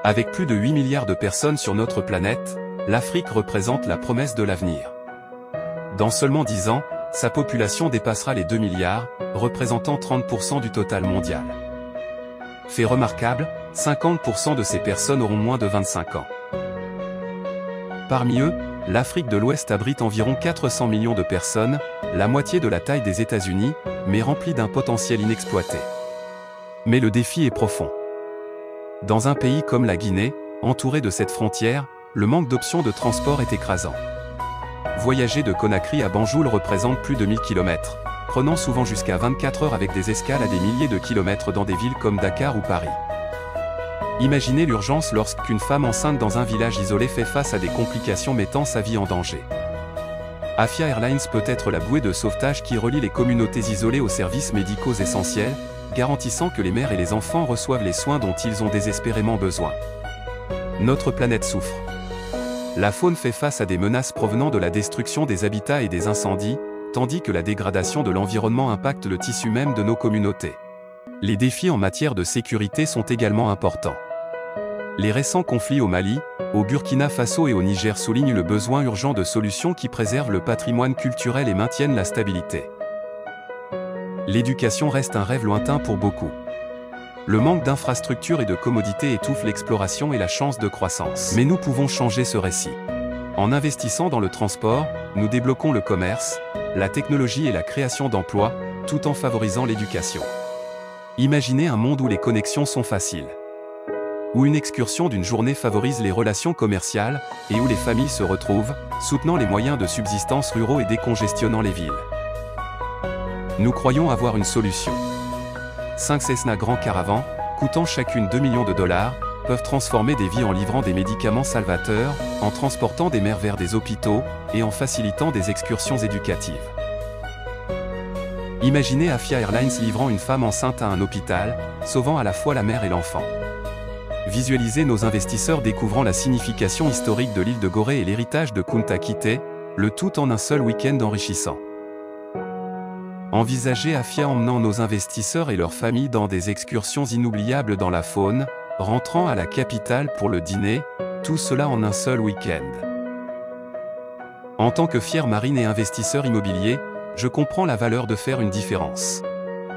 Avec plus de 8 milliards de personnes sur notre planète, l'Afrique représente la promesse de l'avenir. Dans seulement 10 ans, sa population dépassera les 2 milliards, représentant 30% du total mondial. Fait remarquable, 50% de ces personnes auront moins de 25 ans. Parmi eux, l'Afrique de l'Ouest abrite environ 400 millions de personnes, la moitié de la taille des États-Unis, mais remplie d'un potentiel inexploité. Mais le défi est profond. Dans un pays comme la Guinée, entouré de cette frontière, le manque d'options de transport est écrasant. Voyager de Conakry à Banjul représente plus de 1000 km, prenant souvent jusqu'à 24 heures avec des escales à des milliers de kilomètres dans des villes comme Dakar ou Paris. Imaginez l'urgence lorsqu'une femme enceinte dans un village isolé fait face à des complications mettant sa vie en danger. Afia Airlines peut être la bouée de sauvetage qui relie les communautés isolées aux services médicaux essentiels, garantissant que les mères et les enfants reçoivent les soins dont ils ont désespérément besoin. Notre planète souffre. La faune fait face à des menaces provenant de la destruction des habitats et des incendies, tandis que la dégradation de l'environnement impacte le tissu même de nos communautés. Les défis en matière de sécurité sont également importants. Les récents conflits au Mali, au Burkina Faso et au Niger soulignent le besoin urgent de solutions qui préservent le patrimoine culturel et maintiennent la stabilité. L'éducation reste un rêve lointain pour beaucoup. Le manque d'infrastructures et de commodités étouffe l'exploration et la chance de croissance. Mais nous pouvons changer ce récit. En investissant dans le transport, nous débloquons le commerce, la technologie et la création d'emplois, tout en favorisant l'éducation. Imaginez un monde où les connexions sont faciles. Où une excursion d'une journée favorise les relations commerciales, et où les familles se retrouvent, soutenant les moyens de subsistance ruraux et décongestionnant les villes. Nous croyons avoir une solution. 5 Cessna Grand Caravan, coûtant chacune 2 millions de dollars, peuvent transformer des vies en livrant des médicaments salvateurs, en transportant des mères vers des hôpitaux, et en facilitant des excursions éducatives. Imaginez Afia Airlines livrant une femme enceinte à un hôpital, sauvant à la fois la mère et l'enfant. Visualisez nos investisseurs découvrant la signification historique de l'île de Gorée et l'héritage de Kunta Kinte, le tout en un seul week-end enrichissant. Envisagez Afia emmenant nos investisseurs et leurs familles dans des excursions inoubliables dans la faune, rentrant à la capitale pour le dîner, tout cela en un seul week-end. En tant que fier marine et investisseur immobilier, je comprends la valeur de faire une différence.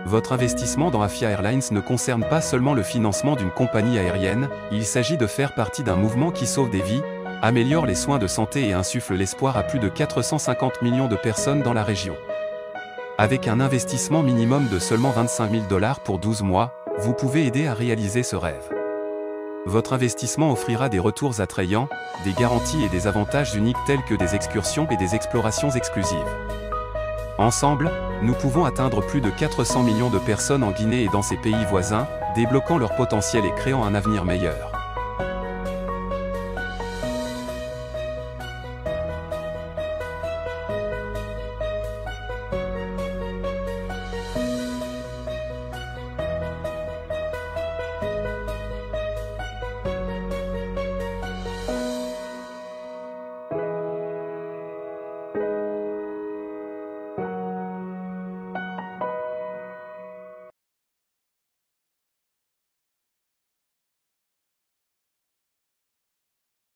Votre investissement dans Afia Airlines ne concerne pas seulement le financement d'une compagnie aérienne, il s'agit de faire partie d'un mouvement qui sauve des vies, améliore les soins de santé et insuffle l'espoir à plus de 450 millions de personnes dans la région. Avec un investissement minimum de seulement 25 000 $ pour 12 mois, vous pouvez aider à réaliser ce rêve. Votre investissement offrira des retours attrayants, des garanties et des avantages uniques tels que des excursions et des explorations exclusives. Ensemble, nous pouvons atteindre plus de 400 millions de personnes en Guinée et dans ses pays voisins, débloquant leur potentiel et créant un avenir meilleur.